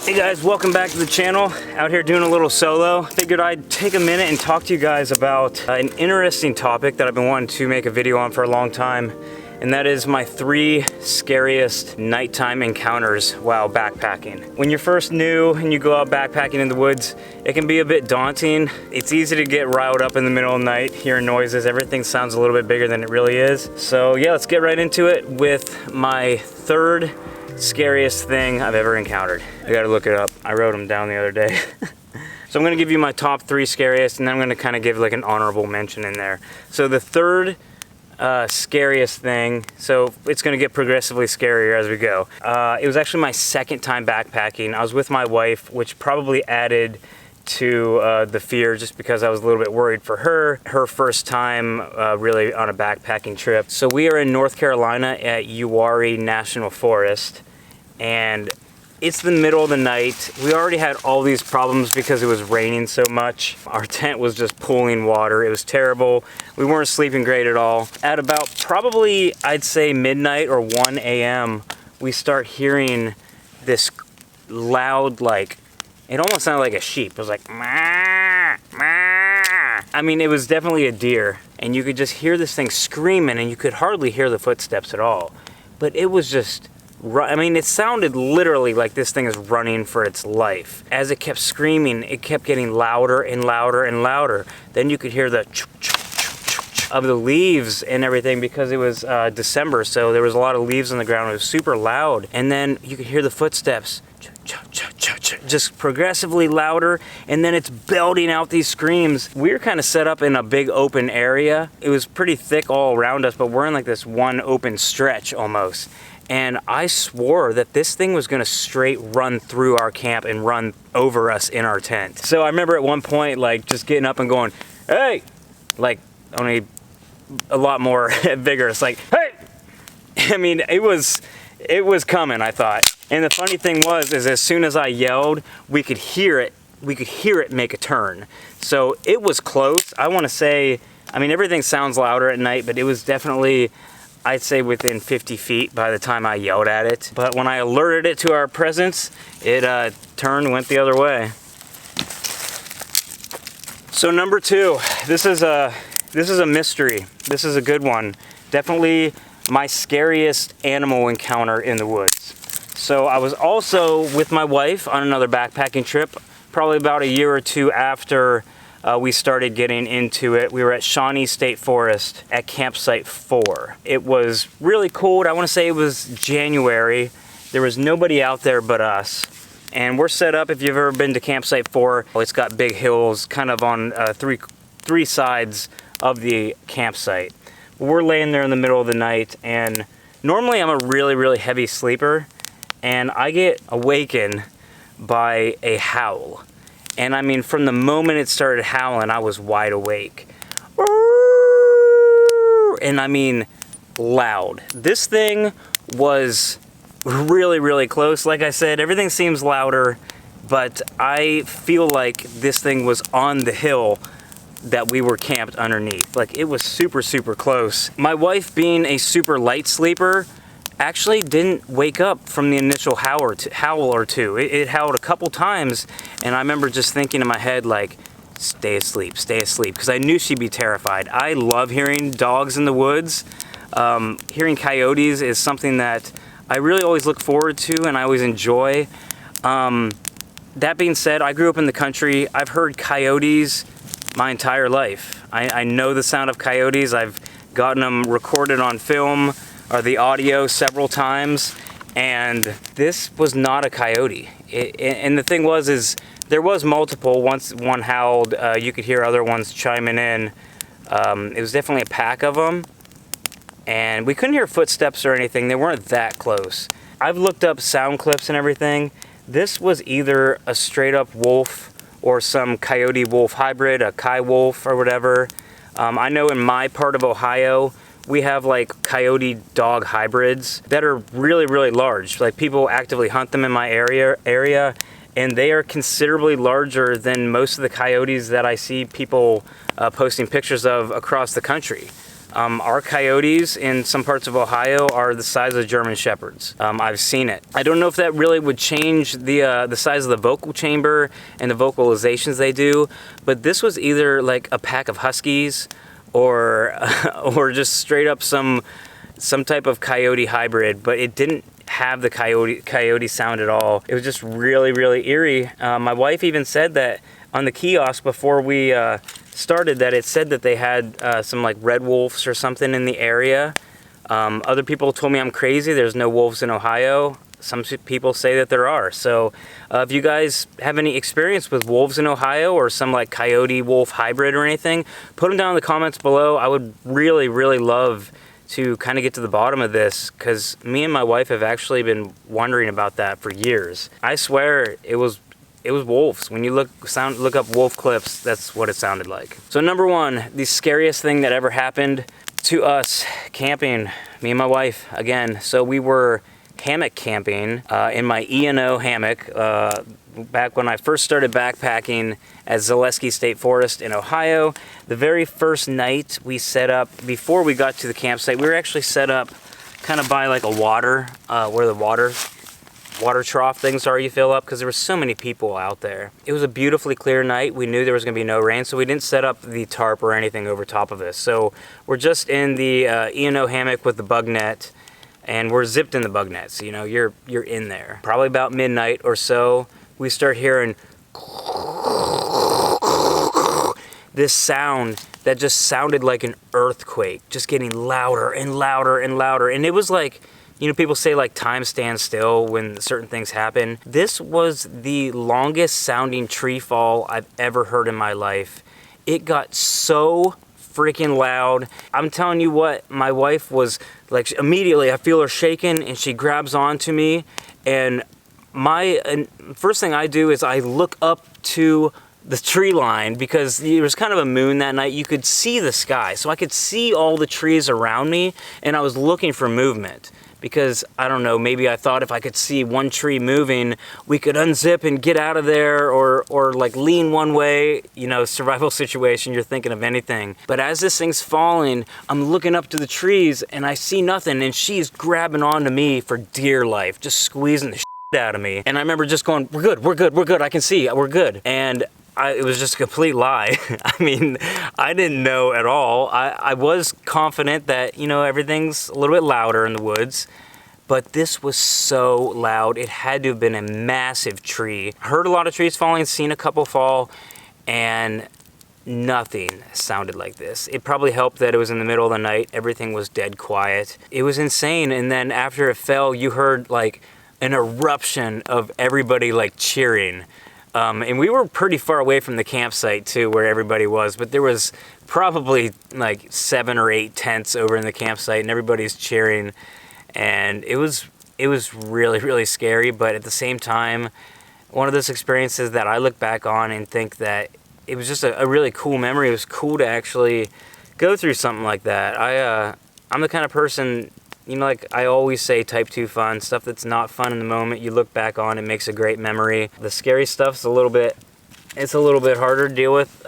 Hey guys, welcome back to the channel. Out here doing a little solo. Figured I'd take a minute and talk to you guys about an interesting topic that I've been wanting to make a video on for a long time, and that is my 3 scariest nighttime encounters while backpacking. When you're first new and you go out backpacking in the woods, it can be a bit daunting. It's easy to get riled up in the middle of the night, hearing noises. Everything sounds a little bit bigger than it really is. So yeah, let's get right into it with my 3rd scariest thing I've ever encountered. I gotta look it up. I wrote them down the other day. So I'm gonna give you my top 3 scariest, and then I'm gonna kind of give like an honorable mention in there. So the 3rd scariest thing, so it's gonna get progressively scarier as we go. It was actually my 2nd time backpacking. I was with my wife, which probably added to the fear, just because I was a little bit worried for her first time really on a backpacking trip. So we are in North Carolina at Uwharrie National Forest, and it's the middle of the night. We already had all these problems because it was raining so much. Our tent was just pooling water. It was terrible. We weren't sleeping great at all. At about probably, I'd say midnight or 1 a.m., we start hearing this loud, like, it almost sounded like a sheep. It was like, "Mah, mah." I mean, it was definitely a deer, and you could just hear this thing screaming, and you could hardly hear the footsteps at all. But it was just, I mean, it sounded literally like this thing is running for its life. As it kept screaming, it kept getting louder and louder and louder. Then you could hear the of the leaves and everything, because it was December, so there was a lot of leaves on the ground. It was super loud. And then you could hear the footsteps just progressively louder, and then it's belting out these screams. We were kind of set up in a big open area. It was pretty thick all around us, but we're in like this one open stretch almost. And I swore that this thing was gonna straight run through our camp and run over us in our tent. So I remember at one point, like, just getting up and going, "Hey!" Like, only a lot more vigorous, like, "Hey!" I mean, it was coming, I thought. And the funny thing was, is as soon as I yelled, we could hear it make a turn. So it was close. I want to say, I mean, everything sounds louder at night, but it was definitely, I'd say, within 50 feet by the time I yelled at it. But when I alerted it to our presence, it turned, went the other way. So number 2, this is a mystery. This is a good one. Definitely my scariest animal encounter in the woods. So I was also with my wife on another backpacking trip, probably about a year or 2 after we started getting into it. We were at Shawnee State Forest at campsite 4. It was really cold. I want to say it was January. There was nobody out there but us. And we're set up, if you've ever been to campsite 4, it's got big hills kind of on three sides of the campsite. We're laying there in the middle of the night, and normally I'm a really, really heavy sleeper, and I get awakened by a howl. And I mean, from the moment it started howling, I was wide awake. And I mean, loud. This thing was really, really close. Like I said, everything seems louder, but I feel like this thing was on the hill that we were camped underneath. Like, it was super, super close. My wife, being a super light sleeper, actually didn't wake up from the initial howl or two. It howled a couple times, and I remember just thinking in my head, like, stay asleep, because I knew she'd be terrified. I love hearing dogs in the woods. Hearing coyotes is something that I really always look forward to, and I always enjoy. That being said, I grew up in the country. I've heard coyotes my entire life. I know the sound of coyotes. I've gotten them recorded on film, or the audio, several times, and this was not a coyote. And the thing was, is there was multiple. Once one howled, you could hear other ones chiming in. It was definitely a pack of them, and we couldn't hear footsteps or anything. They weren't that close. I've looked up sound clips and everything. This was either a straight up wolf or some coyote-wolf hybrid, a coy-wolf or whatever. I know in my part of Ohio, we have like coyote-dog hybrids that are really, really large. Like, people actively hunt them in my area, and they are considerably larger than most of the coyotes that I see people posting pictures of across the country. Our coyotes in some parts of Ohio are the size of German Shepherds. I've seen it. I don't know if that really would change the size of the vocal chamber and the vocalizations they do, but this was either like a pack of huskies or or just straight up some type of coyote hybrid, but it didn't have the coyote sound at all. It was just really, really eerie. My wife even said that on the kiosk before we started, that it said that they had some like red wolves or something in the area. Other people told me I'm crazy. There's no wolves in Ohio. Some people say that there are. So if you guys have any experience with wolves in Ohio or some like coyote wolf hybrid or anything, put them down in the comments below. I would really, really love to kind of get to the bottom of this, because me and my wife have actually been wondering about that for years. I swear it was wolves. When you look up wolf clips, that's what it sounded like. So number one, the scariest thing that ever happened to us camping, me and my wife again. So we were hammock camping in my E&O hammock back when I first started backpacking at Zaleski State Forest in Ohio. The very first night we set up, before we got to the campsite, we were actually set up kind of by like a water, where the water trough things are you fill up, because there were so many people out there. It was a beautifully clear night. We knew there was going to be no rain, so we didn't set up the tarp or anything over top of us. So we're just in the E&O hammock with the bug net, and we're zipped in the bug net, so you know you're in there. Probably about midnight or so, we start hearing this sound that just sounded like an earthquake, just getting louder and louder and louder. And it was like, you know, people say like time stands still when certain things happen. This was the longest sounding tree fall I've ever heard in my life. It got so freaking loud. I'm telling you what, my wife was like, immediately I feel her shaking and she grabs onto me, and first thing I do is I look up to the tree line, because there was kind of a moon that night. You could see the sky, so I could see all the trees around me, and I was looking for movement, because I don't know, maybe I thought if I could see one tree moving, we could unzip and get out of there, or like lean one way, you know, survival situation, you're thinking of anything. But as this thing's falling, I'm looking up to the trees and I see nothing, and she's grabbing onto me for dear life, just squeezing the out of me. And I remember just going, we're good, we're good, we're good, I can see, we're good. And it was just a complete lie. I mean, I didn't know at all. I was confident that, you know, everything's a little bit louder in the woods, but this was so loud. It had to have been a massive tree. Heard a lot of trees falling, seen a couple fall, and nothing sounded like this. It probably helped that it was in the middle of the night. Everything was dead quiet. It was insane. And then after it fell, you heard like an eruption of everybody like cheering. And we were pretty far away from the campsite too, where everybody was, but there was probably like 7 or 8 tents over in the campsite, and everybody's cheering. And it was really, really scary, but at the same time, one of those experiences that I look back on and think that it was just a really cool memory. It was cool to actually go through something like that. I'm the kind of person, you know, like I always say, type 2 fun. Stuff that's not fun in the moment, you look back on, it makes a great memory. The scary stuff's a little bit harder to deal with.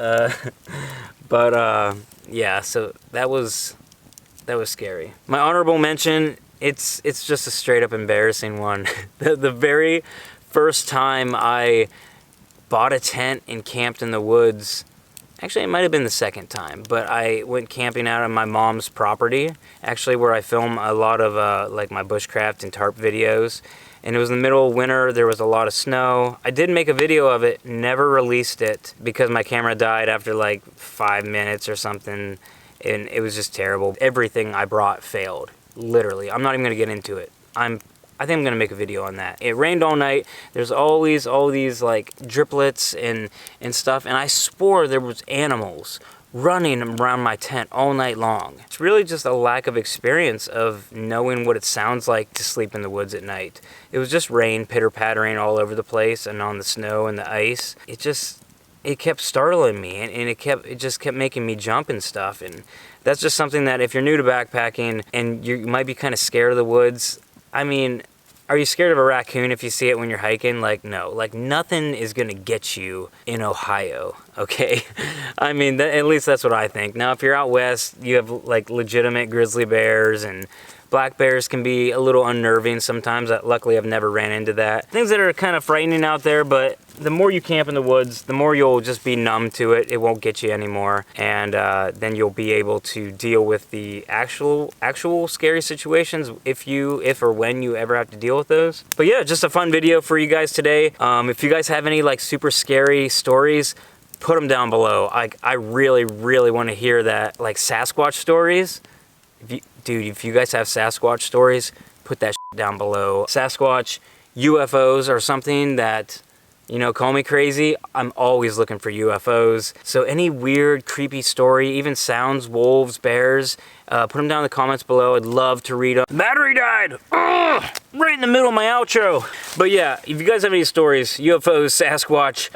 But yeah, so that was scary. My honorable mention, it's just a straight up embarrassing one. The very first time I bought a tent and camped in the woods, actually it might have been the second time, but I went camping out on my mom's property, actually where I film a lot of like my bushcraft and tarp videos. And it was in the middle of winter, there was a lot of snow. I did make a video of it, never released it because my camera died after like 5 minutes or something, and it was just terrible. Everything I brought failed, literally. I'm not even gonna get into it. I think I'm gonna make a video on that. It rained all night. There's always all these like driplets and stuff, and I swore there was animals running around my tent all night long. It's really just a lack of experience of knowing what it sounds like to sleep in the woods at night. It was just rain pitter-pattering all over the place and on the snow and the ice. It kept startling me, and it just kept making me jump and stuff. And that's just something that if you're new to backpacking and you might be kind of scared of the woods, I mean, Are you scared of a raccoon if you see it when you're hiking? Like, no. Like, nothing is gonna get you in Ohio, okay? I mean, at least that's what I think. Now, if you're out west, you have like legitimate grizzly bears, and black bears can be a little unnerving sometimes. Luckily, I've never ran into that. Things that are kind of frightening out there, but the more you camp in the woods, the more you'll just be numb to it. It won't get you anymore. And then you'll be able to deal with the actual scary situations if or when you ever have to deal with those. But yeah, just a fun video for you guys today. If you guys have any like super scary stories, put them down below. I really, really want to hear that, like Sasquatch stories. Dude, if you guys have Sasquatch stories, put that shit down below. Sasquatch, UFOs, or something that, you know, call me crazy. I'm always looking for UFOs. So any weird, creepy story, even sounds, wolves, bears, put them down in the comments below. I'd love to read them. Battery died! Ugh! Right in the middle of my outro. But yeah, if you guys have any stories, UFOs, Sasquatch,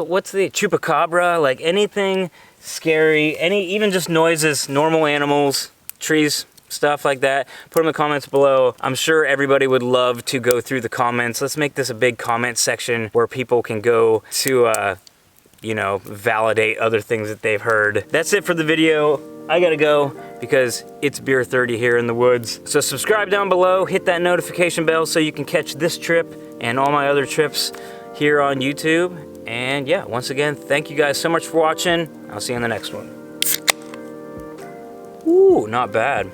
what's the chupacabra, like anything scary, even just noises, normal animals, trees, stuff like that, put them in the comments below. I'm sure everybody would love to go through the comments. Let's make this a big comment section where people can go to, you know, validate other things that they've heard. That's it for the video. I gotta go because it's beer 30 here in the woods. So subscribe down below, hit that notification bell so you can catch this trip and all my other trips here on YouTube. And yeah, once again, thank you guys so much for watching. I'll see you in the next one. Ooh, not bad.